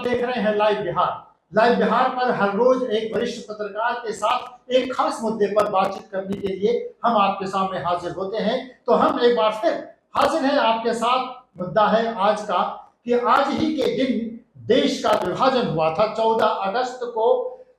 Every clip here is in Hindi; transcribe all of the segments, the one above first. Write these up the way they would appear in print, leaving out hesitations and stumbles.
आप देख रहे हैं लाइव बिहार। लाइव बिहार पर हर रोज एक वरिष्ठ पत्रकार के साथ एक खास मुद्दे पर बातचीत करने के लिए हम आपके सामने हाजिर होते हैं। तो हम एक बार फिर हाजिर हैं आपके साथ। मुद्दा है आज का कि आज ही के दिन देश का विभाजन हुआ था। 14 अगस्त को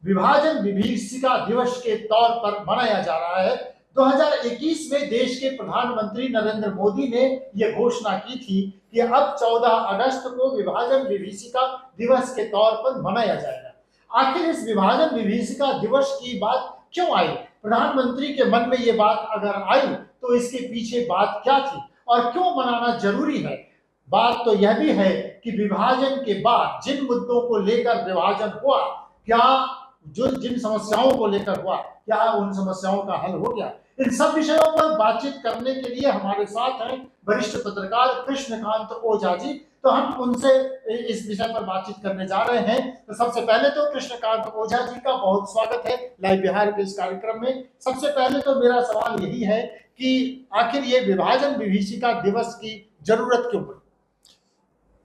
विभाजन विभीषिका दिवस के तौर पर मनाया जा रहा है। 2021 में देश के प्रधानमंत्री नरेंद्र मोदी ने यह घोषणा की थी कि अब 14 अगस्त को विभाजन विभीषिका दिवस के तौर पर मनाया जाएगा। आखिर इस विभाजन विभीषिका दिवस की बात क्यों आई? प्रधानमंत्री के मन में ये बात अगर आई तो इसके पीछे बात क्या थी और क्यों मनाना जरूरी है? बात तो यह भी है कि विभाजन के बाद जिन मुद्दों को लेकर विभाजन हुआ, क्या जो जिन समस्याओं को लेकर हुआ, क्या उन समस्याओं का हल हो गया? इन सब विषयों पर बातचीत करने के लिए हमारे साथ हैं वरिष्ठ पत्रकार कृष्णकांत ओझा जी। तो हम उनसे इस विषय पर बातचीत करने जा रहे हैं। तो सबसे पहले तो कृष्णकांत ओझा जी का बहुत स्वागत है लाइव बिहार के इस कार्यक्रम में। सबसे पहले तो मेरा सवाल यही है कि आखिर ये विभाजन विभीषिका दिवस की जरूरत क्यों पड़ी?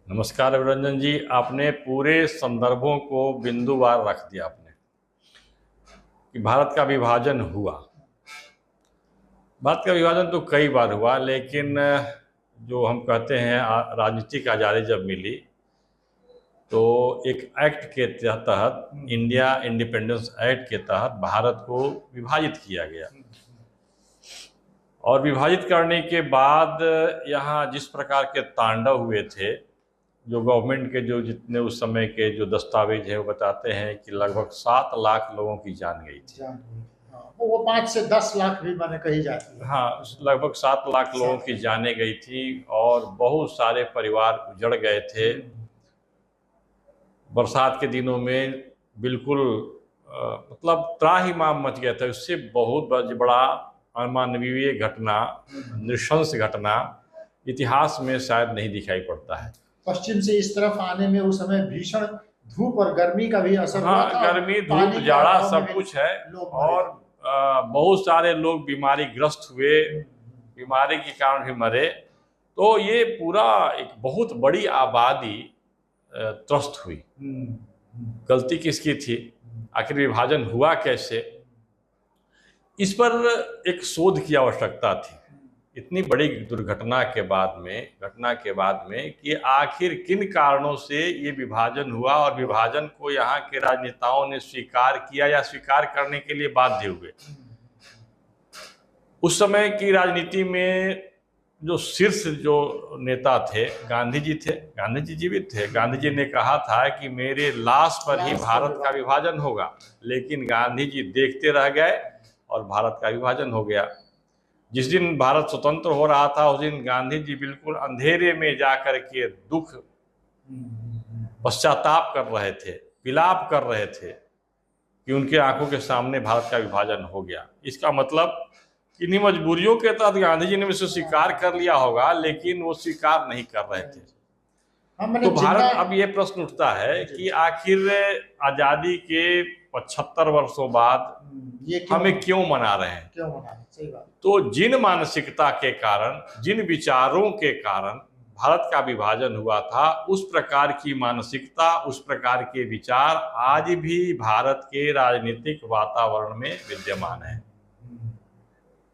नमस्कार अभिरंजन जी, आपने पूरे संदर्भों को बिंदुवार रख दिया आपने कि भारत का विभाजन हुआ। भारत का विभाजन तो कई बार हुआ, लेकिन जो हम कहते हैं राजनीतिक आज़ादी जब मिली तो एक एक्ट के तहत, इंडिया इंडिपेंडेंस एक्ट के तहत भारत को विभाजित किया गया। और विभाजित करने के बाद यहाँ जिस प्रकार के तांडव हुए थे, जो गवर्नमेंट के जो जितने उस समय के जो दस्तावेज हैं वो बताते हैं कि लगभग 7 लाख लोगों की जान गई थी। वो 5 से 10 लाख भी मैंने कही जाती है। हाँ, लगभग 7 लाख लोगों की जाने गई थी और बहुत सारे परिवार उजड़ गए थे। बरसात के दिनों में बिल्कुल मतलब त्राहिमाम मच गया था। उससे बहुत बड़ा अमानवीय घटना, नृशंस घटना इतिहास में शायद नहीं दिखाई पड़ता है। पश्चिम से इस तरफ आने में उस समय भीषण धूप और गर्मी का भी असर हुआ था। गर्मी, धूप, जाड़ा सब कुछ है और बहुत सारे लोग बीमारी ग्रस्त हुए, बीमारी के कारण भी मरे। तो ये पूरा एक बहुत बड़ी आबादी त्रस्त हुई। गलती किसकी थी? आखिर विभाजन हुआ कैसे? इस पर एक शोध की आवश्यकता थी। इतनी बड़ी दुर्घटना के बाद में कि आखिर किन कारणों से ये विभाजन हुआ और विभाजन को यहाँ के राजनेताओं ने स्वीकार किया या स्वीकार करने के लिए बाध्य हुए। उस समय की राजनीति में जो शीर्ष जो नेता थे, गांधी जी थे। गांधी जी जीवित थे। गांधी जी ने कहा था कि मेरे लाश पर ही भारत का विभाजन होगा, लेकिन गांधी जी देखते रह गए और भारत का विभाजन हो गया। जिस दिन भारत स्वतंत्र हो रहा था उस दिन गांधी जी बिल्कुल अंधेरे में जाकर के दुख, पश्चाताप कर रहे थे, विलाप कर रहे थे कि उनके आंखों के सामने भारत का विभाजन हो गया। इसका मतलब इन्हीं मजबूरियों के तहत गांधी जी ने इसे स्वीकार कर लिया होगा, लेकिन वो स्वीकार नहीं कर रहे थे। तो भारत, अब ये प्रश्न उठता है कि आखिर आजादी के 75 वर्षों बाद हमें क्यों मना रहे हैं? सही बात। तो जिन मानसिकता के कारण, जिन विचारों के कारण भारत का विभाजन हुआ था, उस प्रकार की मानसिकता, उस प्रकार के विचार आज भी भारत के राजनीतिक वातावरण में विद्यमान है।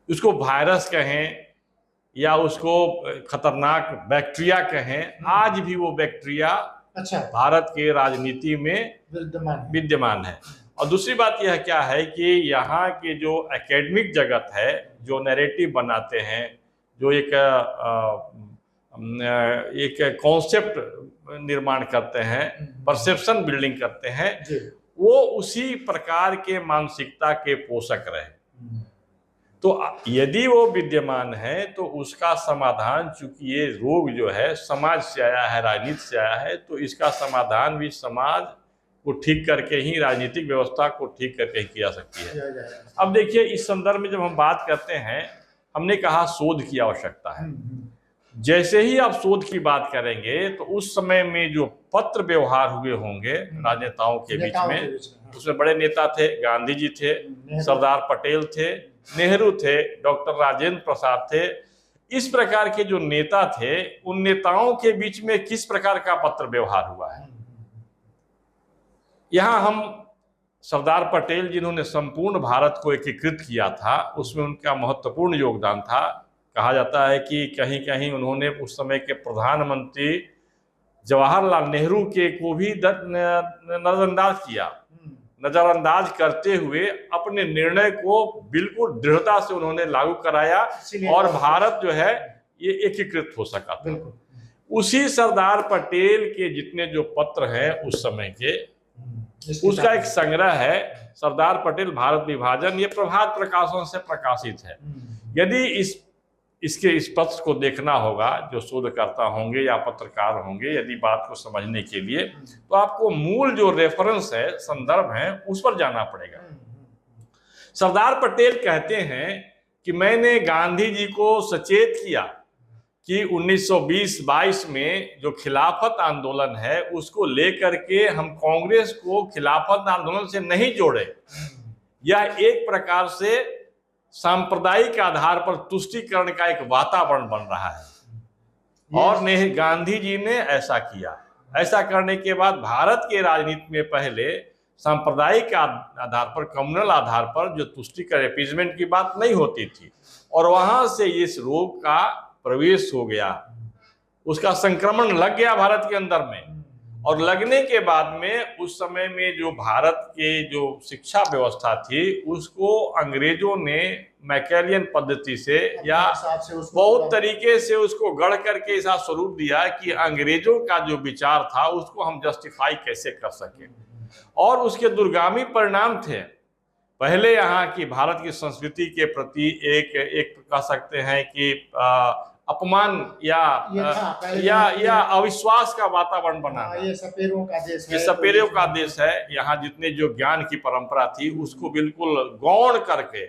उसको वायरस कहें या उसको खतरनाक बैक्टीरिया कहें, आज भी वो बैक्टीरिया भारत के राजनीति में विद्यमान है। और दूसरी बात यह क्या है कि यहाँ के जो एकेडमिक जगत है, जो नैरेटिव बनाते हैं, जो एक कॉन्सेप्ट निर्माण करते हैं, परसेप्शन बिल्डिंग करते हैं, वो उसी प्रकार के मानसिकता के पोषक रहे। तो यदि वो विद्यमान है तो उसका समाधान, चूंकि ये रोग जो है समाज से आया है, राजनीति से आया है, तो इसका समाधान भी समाज को ठीक करके ही, राजनीतिक व्यवस्था को ठीक करके ही किया सकती है। अब देखिए, इस संदर्भ में जब हम बात करते हैं, हमने कहा शोध की आवश्यकता है। जैसे ही आप शोध की बात करेंगे तो उस समय में जो पत्र व्यवहार हुए होंगे राजनेताओं के बीच में, उसमें बड़े नेता थे, गांधी जी थे, सरदार पटेल थे, नेहरू थे, डॉक्टर राजेंद्र प्रसाद थे। इस प्रकार के जो नेता थे, उन नेताओं के बीच में किस प्रकार का पत्र व्यवहार हुआ है? यहाँ हम सरदार पटेल जिन्होंने संपूर्ण भारत को एकीकृत किया था, उसमें उनका महत्वपूर्ण योगदान था। कहा जाता है कि कहीं कहीं उन्होंने उस समय के प्रधानमंत्री जवाहरलाल नेहरू के को भी नजरअंदाज किया। नजरअंदाज करते हुए अपने निर्णय को बिल्कुल दृढ़ता से उन्होंने लागू कराया और भारत जो है ये एकीकृत हो सका था। उसी सरदार पटेल के जितने जो पत्र हैं उस समय के, उसका एक संग्रह है सरदार पटेल भारत विभाजन, ये प्रभात प्रकाशन से प्रकाशित है। यदि इस पत्र को देखना होगा जो शोधकर्ता होंगे या पत्रकार होंगे, यदि बात को समझने के लिए, तो आपको मूल जो रेफरेंस है, संदर्भ है, उस पर जाना पड़ेगा। सरदार पटेल कहते हैं कि मैंने गांधी जी को सचेत किया कि 1920-22 में जो खिलाफत आंदोलन है उसको लेकर के हम कांग्रेस को खिलाफत आंदोलन से नहीं जोड़े। यह एक प्रकार से सांप्रदायिक आधार पर तुष्टीकरण का एक वातावरण बन रहा है और गांधी जी ने ऐसा किया। ऐसा करने के बाद भारत के राजनीति में पहले सांप्रदायिक आधार पर, कम्युनल आधार पर जो तुष्टीकरण, अपीजमेंट की बात नहीं होती थी और वहां से इस रोग का प्रवेश हो गया, उसका संक्रमण लग गया भारत के अंदर में। और लगने के बाद में उस समय में जो भारत के जो शिक्षा व्यवस्था थी उसको अंग्रेजों ने मैकेलियन पद्धति से या बहुत तरीके से उसको गढ़ करके ऐसा स्वरूप दिया कि अंग्रेजों का जो विचार था उसको हम जस्टिफाई कैसे कर सके, और उसके दूरगामी परिणाम थे। पहले यहाँ की भारत की संस्कृति के प्रति एक कह सकते हैं कि अपमान या अविश्वास का वातावरण बनाना। ये सपेरों का देश है, ये सपेरों का देश है। यहाँ जितने जो ज्ञान की परंपरा थी उसको बिल्कुल गौण करके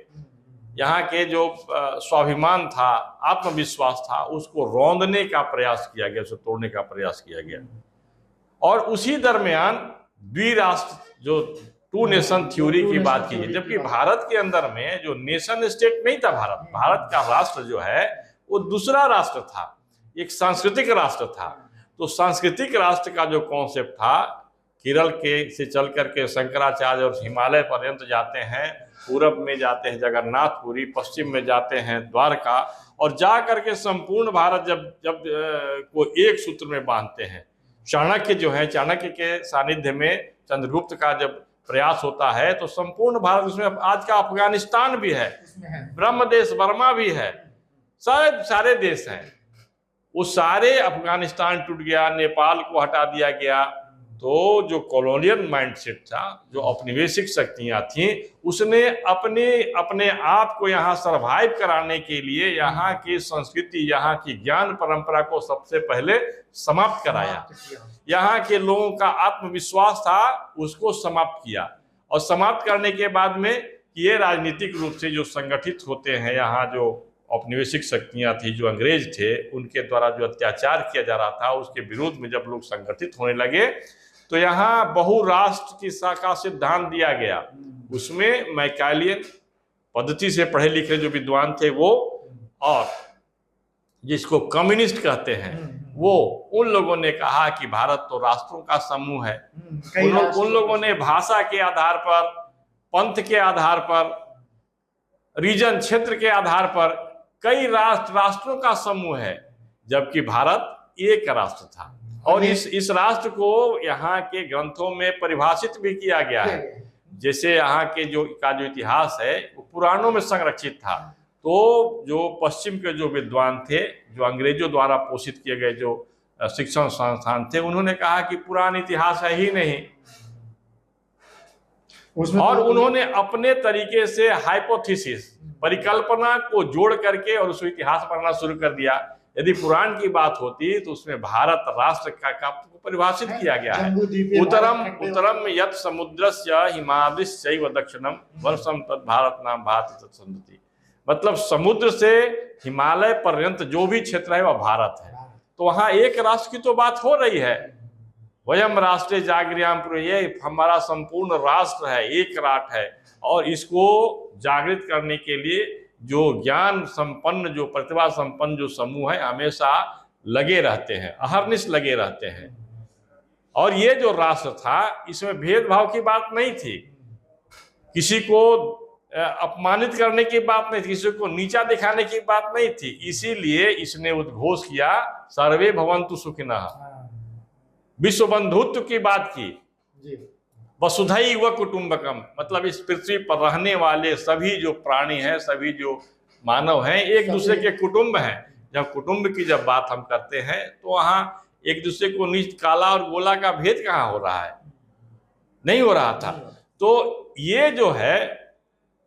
यहाँ के जो स्वाभिमान था, आत्मविश्वास था, उसको रौंदने का प्रयास किया गया, उसे तोड़ने का प्रयास किया गया। और उसी दरमियान द्विराष्ट्र जो टू नेशन थ्योरी की बात की, जबकि भारत के अंदर में जो नेशन स्टेट नहीं था, भारत का राष्ट्र जो है वो दूसरा राष्ट्र था, एक सांस्कृतिक राष्ट्र था। तो सांस्कृतिक राष्ट्र का जो कॉन्सेप्ट था, केरल के से चल करके शंकराचार्य और हिमालय पर्यंत जाते हैं, पूरब में जाते हैं जगन्नाथपुरी, पश्चिम में जाते हैं द्वारका, और जा करके संपूर्ण भारत जब को एक सूत्र में बांधते हैं। चाणक्य जो है, चाणक्य के सानिध्य में चंद्रगुप्त का जब प्रयास होता है तो संपूर्ण भारत, उसमें आज का अफगानिस्तान भी है, ब्रह्मदेश बर्मा भी है, सारे देश हैं। वो सारे, अफगानिस्तान टूट गया, नेपाल को हटा दिया गया। तो जो कॉलोनियल माइंडसेट था, जो औपनिवेशिक शक्तियां थीं, उसने अपने आप को यहाँ सरवाइव कराने के लिए यहाँ की संस्कृति, यहाँ की ज्ञान परंपरा को सबसे पहले समाप्त कराया। यहाँ के लोगों का आत्मविश्वास था, उसको समाप्त किया। और समाप्त करने के बाद में ये राजनीतिक रूप से जो संगठित होते हैं, यहाँ जो औपनिवेशिक शक्तियां थी, जो अंग्रेज थे, उनके द्वारा जो अत्याचार किया जा रहा था, उसके विरोध में जब लोग संगठित होने लगे तो यहाँ बहुराष्ट्र की का सिद्धांत दिया गया। उसमें मैकेलियन पद्धति से पढ़े लिखे जो विद्वान थे वो, और जिसको कम्युनिस्ट कहते हैं वो, उन लोगों ने कहा कि भारत तो राष्ट्रों का समूह है। उन लोगों ने भाषा के आधार पर, पंथ के आधार पर, रीजन क्षेत्र के आधार पर कई राष्ट्रों का समूह है, जबकि भारत एक राष्ट्र था। और इस राष्ट्र को यहाँ के ग्रंथों में परिभाषित भी किया गया है। जैसे यहाँ के जो इतिहास है वो पुराणों में संरक्षित था। तो जो पश्चिम के जो विद्वान थे, जो अंग्रेजों द्वारा पोषित किए गए जो शिक्षण संस्थान थे, उन्होंने कहा कि पुराना इतिहास है ही नहीं, और उन्होंने अपने तरीके से हाइपोथेसिस, परिकल्पना को जोड़ करके और उसको इतिहास पढ़ना शुरू कर दिया। यदि पुराण की बात होती तो उसमें भारत राष्ट्र का परिभाषित किया गया है। उत्तरम यत् समुद्रस्य हिमाद्रिश्चैव दक्षिणम वर्षम तत् भारत नाम भारत तत्संधति। मतलब समुद्र से हिमालय पर्यंत जो भी क्षेत्र है वह भारत है। तो वहाँ एक राष्ट्र की तो बात हो रही है। वयम राष्ट्र जागृयाम, ये हमारा संपूर्ण राष्ट्र है, एक राष्ट्र है। और इसको जागृत करने के लिए जो ज्ञान संपन्न, जो प्रतिभा संपन्न जो समूह है, हमेशा लगे रहते हैं, अहर्निश लगे रहते हैं। और ये जो राष्ट्र था इसमें भेदभाव की बात नहीं थी, किसी को अपमानित करने की बात नहीं थी, किसी को नीचा दिखाने की बात नहीं थी। इसीलिए इसने उद्घोष किया सर्वे भवन्तु सुखिनः, विश्व बंधुत्व की बात की, वसुधैव कुटुंबकम, मतलब इस पृथ्वी पर रहने वाले सभी जो प्राणी हैं, सभी जो मानव हैं, एक दूसरे के कुटुंब हैं। जब कुटुंब की जब बात हम करते हैं तो वहां एक दूसरे को नीच काला और गोला का भेद कहाँ हो रहा है, नहीं हो रहा था। तो ये जो है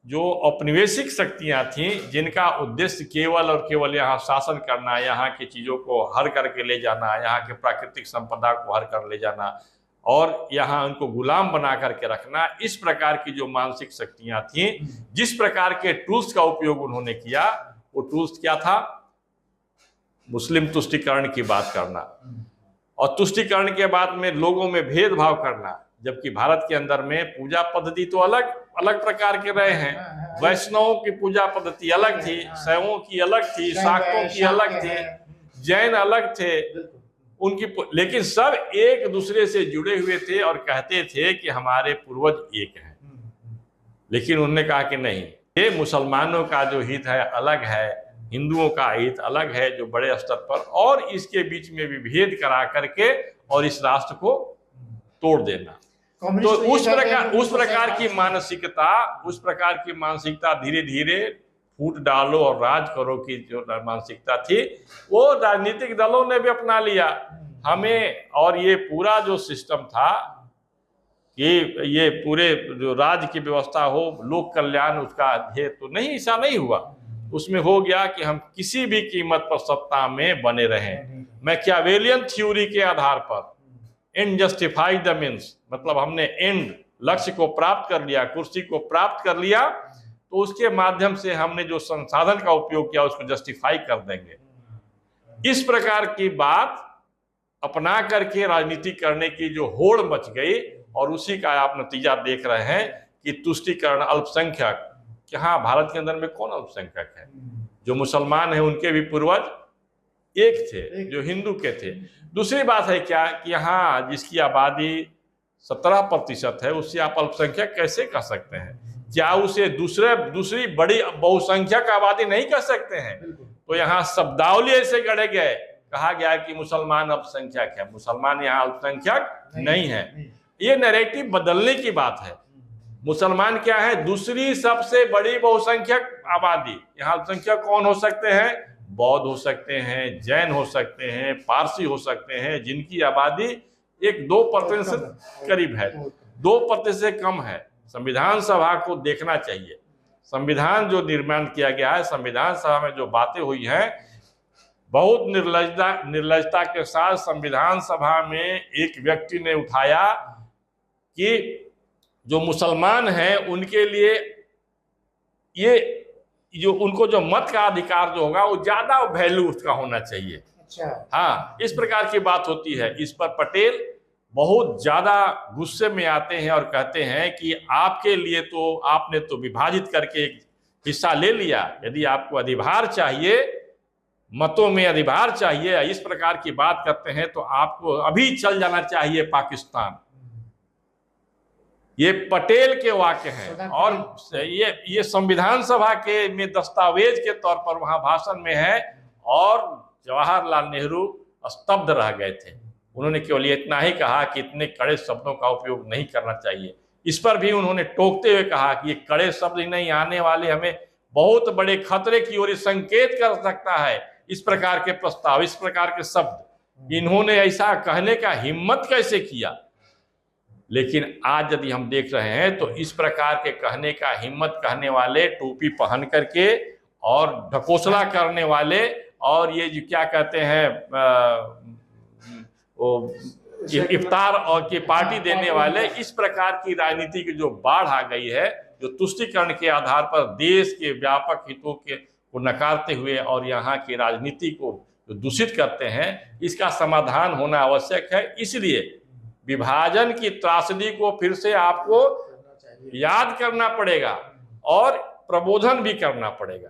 जो औपनिवेशिक शक्तियां थीं जिनका उद्देश्य केवल और केवल यहाँ शासन करना, यहाँ की चीजों को हर करके ले जाना, यहाँ के प्राकृतिक संपदा को हर कर ले जाना और यहाँ उनको गुलाम बना करके रखना, इस प्रकार की जो मानसिक शक्तियां थीं, जिस प्रकार के टूल्स का उपयोग उन्होंने किया, वो टूल्स क्या था? मुस्लिम तुष्टिकरण की बात करना और तुष्टिकरण के बाद में लोगों में भेदभाव करना, जबकि भारत के अंदर में पूजा पद्धति तो अलग अलग प्रकार के रहे हैं। वैष्णवों की पूजा पद्धति अलग थी, शैवों की अलग थी, शाक्तों की अलग थी, जैन अलग थे उनकी, लेकिन सब एक दूसरे से जुड़े हुए थे और कहते थे कि हमारे पूर्वज एक हैं। लेकिन उन्होंने कहा कि नहीं, ये मुसलमानों का जो हित है अलग है, हिंदुओं का हित अलग है जो बड़े स्तर पर, और इसके बीच में भी भेद करा करके और इस राष्ट्र को तोड़ देना। तो उस प्रकार की मानसिकता धीरे धीरे फूट डालो और राज करो की जो मानसिकता थी वो राजनीतिक दलों ने भी अपना लिया हमें। और ये पूरा जो सिस्टम था ये पूरे जो राज्य की व्यवस्था हो, लोक कल्याण उसका ध्येय तो नहीं, ऐसा नहीं हुआ। उसमें हो गया कि हम किसी भी कीमत पर सत्ता में बने रहें। मैकियावेलियन थ्योरी के आधार पर एंड जस्टिफाई द मीन्स, मतलब हमने एंड लक्ष्य को प्राप्त कर लिया, कुर्सी को प्राप्त कर लिया, तो उसके माध्यम से हमने जो संसाधन का उपयोग किया उसको जस्टिफाई कर देंगे। इस प्रकार की बात अपना करके राजनीति करने की जो होड़ मच गई, और उसी का आप नतीजा देख रहे हैं कि तुष्टीकरण, अल्पसंख्यक, कि हाँ भारत के अंदर में कौन अल्पसंख्यक है? जो मुसलमान है उनके भी पूर्वज एक थे जो हिंदू के थे। दूसरी बात है क्या कि यहाँ जिसकी आबादी 17% है उससे आप अल्पसंख्यक कैसे कह सकते हैं? क्या उसे दूसरी बड़ी बहुसंख्यक आबादी नहीं कह सकते हैं? तो यहाँ शब्दावली ऐसे गढ़े गए, कहा गया कि मुसलमान अल्पसंख्यक है, मुसलमान यहाँ अल्पसंख्यक नहीं है। ये नैरेटिव बदलने की बात है। मुसलमान क्या है? दूसरी सबसे बड़ी बहुसंख्यक आबादी। यहाँ अल्पसंख्यक कौन हो सकते हैं? बौद्ध हो सकते हैं, जैन हो सकते हैं, पारसी हो सकते हैं, जिनकी आबादी 1-2% से करीब है, 2% से कम है। संविधान सभा को देखना चाहिए। संविधान जो निर्माण किया गया है, संविधान सभा में जो बातें हुई हैं, बहुत निर्लजता के साथ संविधान सभा में एक व्यक्ति ने उठाया कि जो मुसलमान हैं उनके लिए ये जो उनको जो मत का अधिकार जो होगा वो ज्यादा वैल्यू उसका होना चाहिए। अच्छा। हाँ, इस प्रकार की बात होती है। इस पर पटेल बहुत ज्यादा गुस्से में आते हैं और कहते हैं कि आपके लिए तो आपने तो विभाजित करके एक हिस्सा ले लिया, यदि आपको अधिभार चाहिए, मतों में अधिभार चाहिए, इस प्रकार की बात करते हैं तो आपको अभी चल जाना चाहिए पाकिस्तान। ये पटेल के वाक्य हैं और ये संविधान सभा के में दस्तावेज के तौर पर वहां भाषण में है। और जवाहरलाल नेहरू स्तब्ध रह गए थे। उन्होंने केवल इतना ही कहा कि इतने कड़े शब्दों का उपयोग नहीं करना चाहिए। इस पर भी उन्होंने टोकते हुए कहा कि ये कड़े शब्द ही नहीं, आने वाले हमें बहुत बड़े खतरे की ओर संकेत कर सकता है। इस प्रकार के प्रस्ताव, इस प्रकार के शब्द, इन्होंने ऐसा कहने का हिम्मत कैसे किया? लेकिन आज यदि हम देख रहे हैं तो इस प्रकार के कहने का हिम्मत करने वाले, टोपी पहन करके और ढकोसला करने वाले, और ये जो क्या कहते हैं इफ्तार और की पार्टी देने वाले, इस प्रकार की राजनीति की जो बाढ़ आ गई है, जो तुष्टीकरण के आधार पर देश के व्यापक हितों को नकारते हुए और यहाँ की राजनीति को दूषित करते हैं, इसका समाधान होना आवश्यक है। इसलिए विभाजन की त्रासदी को फिर से आपको याद करना पड़ेगा और प्रबोधन भी करना पड़ेगा।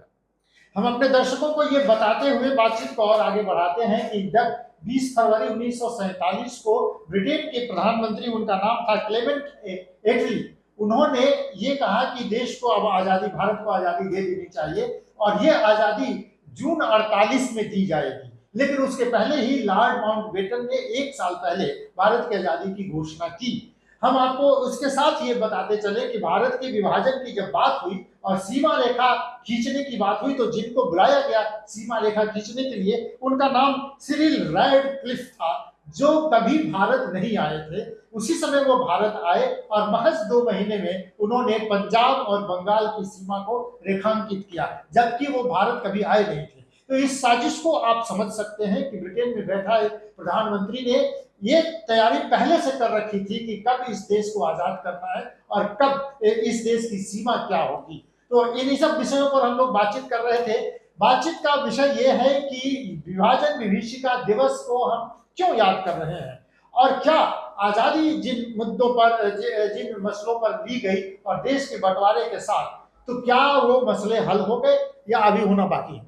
हम अपने दर्शकों को ये बताते हुए बातचीत को और आगे बढ़ाते हैं कि जब 20 फरवरी 1947 को ब्रिटेन के प्रधानमंत्री, उनका नाम था क्लेमेंट एटली, उन्होंने ये कहा कि देश को अब आजादी, भारत को आजादी दे देनी चाहिए और ये आजादी जून 48 में दी जाएगी। लेकिन उसके पहले ही लॉर्ड माउंटबेटन ने 1 साल पहले भारत की आजादी की घोषणा की। हम आपको उसके साथ ये बताते चले कि भारत के विभाजन की जब बात हुई और सीमा रेखा खींचने की बात हुई, तो जिनको बुलाया गया सीमा रेखा खींचने के लिए, उनका नाम सिरिल रैडक्लिफ था, जो कभी भारत नहीं आए थे। उसी समय वो भारत आए और महज 2 महीने में उन्होंने पंजाब और बंगाल की सीमा को रेखांकित किया, जबकि वो भारत कभी आए नहीं थे। तो इस साजिश को आप समझ सकते हैं कि ब्रिटेन में बैठा एक प्रधानमंत्री ने ये तैयारी पहले से कर रखी थी कि कब इस देश को आजाद करना है और कब इस देश की सीमा क्या होगी। तो इन सब विषयों पर हम लोग बातचीत कर रहे थे। बातचीत का विषय यह है कि विभाजन विभीषिका दिवस को हम क्यों याद कर रहे हैं और क्या आजादी जिन मुद्दों पर, जिन मसलों पर ली गई और देश के बंटवारे के साथ, तो क्या वो मसले हल हो गए या अभी होना बाकी है?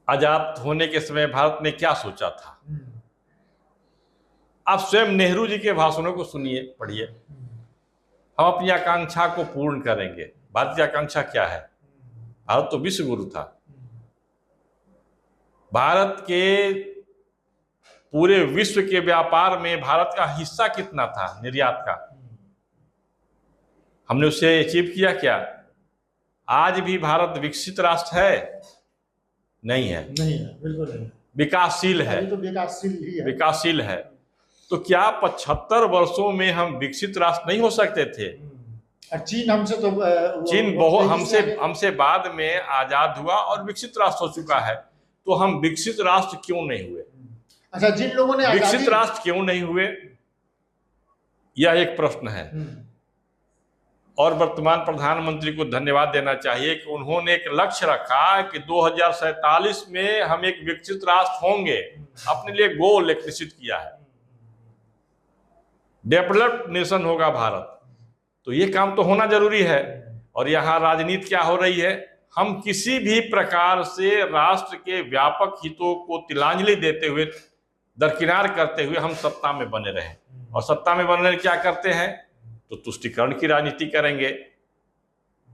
आजाद होने के समय भारत ने क्या सोचा था? आप स्वयं नेहरू जी के भाषणों को सुनिए, पढ़िए। हम अपनी आकांक्षा को पूर्ण करेंगे। भारत की आकांक्षा क्या है? भारत तो विश्व गुरु था। भारत के पूरे विश्व के व्यापार में भारत का हिस्सा कितना था निर्यात का? हमने उससे अचीव किया क्या? आज भी भारत विकसित राष्ट्र है? नहीं है, नहीं है, बिल्कुल नहीं। विकासशील है, तो विकासशील ही है। विकासशील है। तो क्या 75 वर्षों में हम विकसित राष्ट्र नहीं हो सकते थे? चीन हमसे तो चीन बहुत हमसे बाद में आजाद हुआ और विकसित राष्ट्र हो चुका है। तो हम विकसित राष्ट्र क्यों नहीं हुए? अच्छा, जिन लोगों ने विकसित राष्ट्र क्यों नहीं हुए, यह एक प्रश्न है। और वर्तमान प्रधानमंत्री को धन्यवाद देना चाहिए कि उन्होंने एक लक्ष्य रखा कि 2047 में हम एक विकसित राष्ट्र होंगे। अपने लिए गोल एक निश्चित किया है, डेवलप्ड नेशन होगा भारत। तो ये काम तो होना जरूरी है। और यहाँ राजनीति क्या हो रही है? हम किसी भी प्रकार से राष्ट्र के व्यापक हितों को तिलांजलि देते हुए, दरकिनार करते हुए हम सत्ता में बने रहें। और सत्ता में बनने क्या करते हैं? तो तुष्टीकरण की राजनीति करेंगे,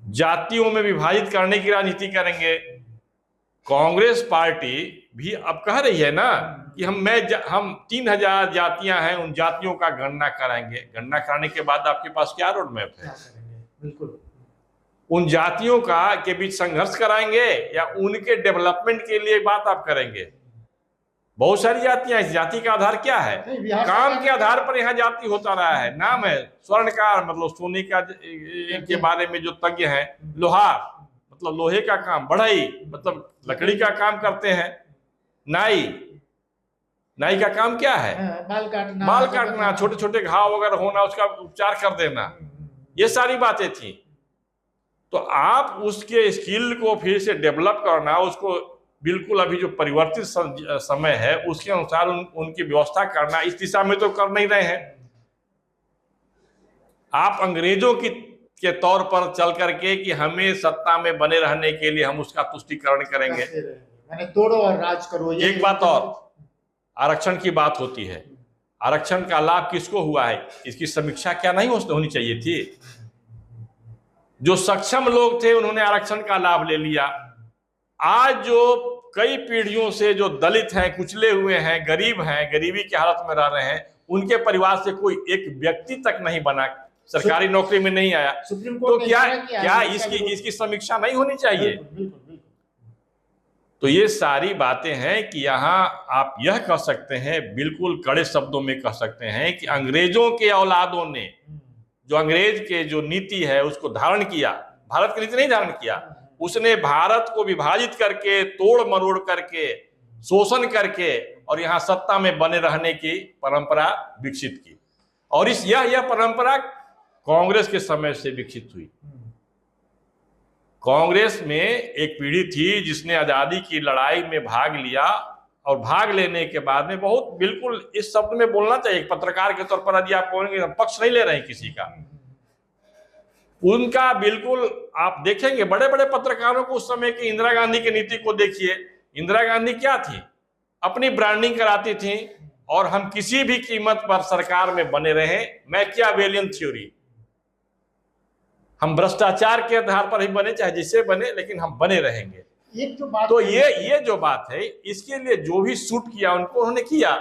जातियों में विभाजित करने की राजनीति करेंगे। कांग्रेस पार्टी भी अब कह रही है ना कि हम 3000 जातियां हैं, उन जातियों का गणना कराएंगे। गणना करने के बाद आपके पास क्या रोड मैप है? बिल्कुल। उन जातियों के बीच संघर्ष कराएंगे या उनके डेवलपमेंट के लिए बात आप करेंगे? बहुत सारी जातियां, इस जाति का आधार क्या है? काम के आधार पर यहाँ जाति होता रहा है। नाम है स्वर्णकार, मतलब सोने का के बारे में जो तज्ञ है, लोहार मतलब लोहे का काम, बढ़ई मतलब लकड़ी का काम करते हैं, नाई का काम क्या है? बाल काटना, छोटे छोटे घाव वगैरह होना, उसका उपचार कर देना, ये सारी बातें थी। तो आप उसके स्किल को फिर से डेवलप करना, उसको बिल्कुल अभी जो परिवर्तित समय है उसके अनुसार उनकी व्यवस्था करना, इस दिशा में तो कर नहीं रहे हैं। आप अंग्रेजों के तौर पर चल करके कि हमें सत्ता में बने रहने के लिए हम उसका तुष्टीकरण करेंगे, मैंने तोड़ो और राज करो। एक बात और, आरक्षण की बात होती है। आरक्षण का लाभ किसको हुआ है, इसकी समीक्षा क्या नहीं होनी चाहिए थी? जो सक्षम लोग थे उन्होंने आरक्षण का लाभ ले लिया। आज जो कई पीढ़ियों से जो दलित हैं, कुचले हुए हैं, गरीब हैं, गरीबी की हालत में रह रहे हैं, उनके परिवार से कोई एक व्यक्ति तक नहीं बना, सरकारी नौकरी में नहीं आया। तो क्या इसकी समीक्षा नहीं होनी चाहिए? तो ये सारी बातें हैं कि यहाँ आप यह कह सकते हैं, बिल्कुल कड़े शब्दों में कह सकते हैं कि अंग्रेजों के औलादों ने जो अंग्रेज के जो नीति है उसको धारण किया, भारत की नीति नहीं धारण किया। उसने भारत को विभाजित करके, तोड़ मरोड़ करके, शोषण करके और यहाँ सत्ता में बने रहने की परंपरा विकसित की। और यह परंपरा कांग्रेस के समय से विकसित हुई। कांग्रेस में एक पीढ़ी थी जिसने आजादी की लड़ाई में भाग लिया और भाग लेने के बाद में बहुत, बिल्कुल इस शब्द में बोलना चाहिए, एक पत्रकार के तौर पर यदि आप बोलेंगे, पक्ष नहीं ले रहे हैं किसी का, उनका बिल्कुल आप देखेंगे, बड़े बड़े पत्रकारों को उस समय की इंदिरा गांधी की नीति को देखिए। इंदिरा गांधी क्या थी, अपनी ब्रांडिंग कराती थी, और हम किसी भी कीमत पर सरकार में बने रहें, मैकियावेलियन थ्योरी, हम भ्रष्टाचार के आधार पर ही बने, चाहे जिससे बने, लेकिन हम बने रहेंगे। एक जो बात तो ये जो बात है, इसके लिए जो भी सूट किया उनको, उन्होंने किया।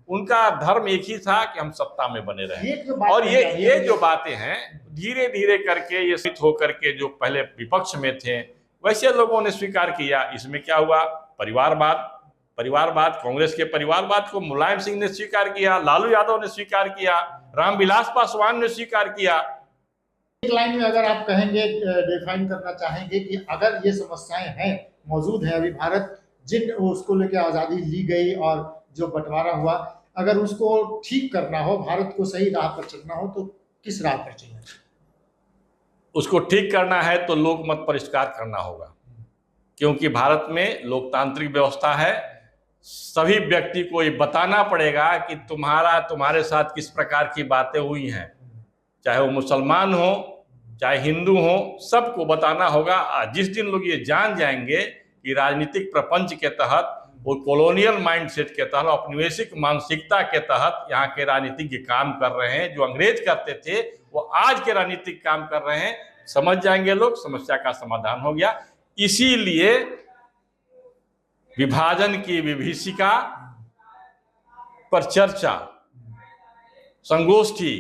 उनका धर्म एक ही था कि हम सत्ता में बने रहें। और ये जो बातें हैं, धीरे धीरे करके ये सिद्ध होकर के जो पहले विपक्ष में थे वैसे लोगों ने स्वीकार किया। इसमें क्या हुआ, परिवारवाद, कांग्रेस के परिवारवाद को मुलायम सिंह ने स्वीकार किया, लालू यादव ने स्वीकार किया, रामविलास पासवान ने स्वीकार किया। एक लाइन में अगर आप कहेंगे, डिफाइन करना चाहेंगे कि अगर ये समस्याएं हैं, मौजूद है अभी, भारत जिन उसको लेकर आजादी ली गई और जो बंटवारा हुआ, अगर उसको ठीक करना हो, भारत को सही राह पर चलना हो, तो किस राह पर चलना चाहिए? उसको ठीक करना है तो लोकमत परिष्कार करना होगा, क्योंकि भारत में लोकतांत्रिक व्यवस्था है। सभी व्यक्ति को ये बताना पड़ेगा कि तुम्हारे साथ किस प्रकार की बातें हुई हैं, चाहे वो मुसलमान हो चाहे हिंदू हो, सबको बताना होगा। जिस दिन लोग ये जान जाएंगे कि राजनीतिक प्रपंच के तहत, वो कॉलोनियल माइंडसेट के तहत, औपनिवेशिक मानसिकता के तहत यहाँ के राजनीतिज्ञ काम कर रहे हैं, जो अंग्रेज करते थे वो आज के राजनीतिक काम कर रहे हैं, समझ जाएंगे लोग, समस्या का समाधान हो गया। इसीलिए विभाजन की विभीषिका पर चर्चा, संगोष्ठी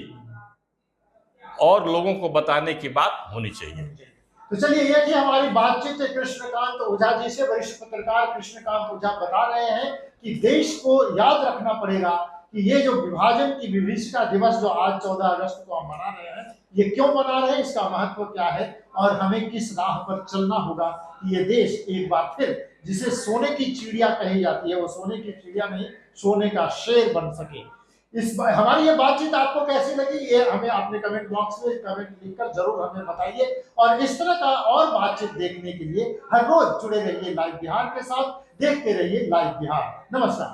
और लोगों को बताने की बात होनी चाहिए। तो चलिए, ये थी हमारी बातचीत कृष्णकांत ओझा जी से। वरिष्ठ पत्रकार कृष्णकांत ओझा बता रहे हैं कि देश को याद रखना पड़ेगा कि ये जो विभाजन की विभीषिका दिवस जो आज 14 अगस्त को हम मना रहे हैं, ये क्यों मना रहे हैं, इसका महत्व क्या है, और हमें किस राह पर चलना होगा कि ये देश एक बार फिर, जिसे सोने की चिड़िया कही जाती है, वो सोने की चिड़िया नहीं, सोने का शेर बन सके। हमारी ये बातचीत आपको कैसी लगी, ये हमें अपने कमेंट बॉक्स में कमेंट लिखकर जरूर हमें बताइए। और इस तरह का और बातचीत देखने के लिए हर रोज जुड़े रहिए लाइव बिहार के साथ, देखते रहिए लाइव बिहार। नमस्कार।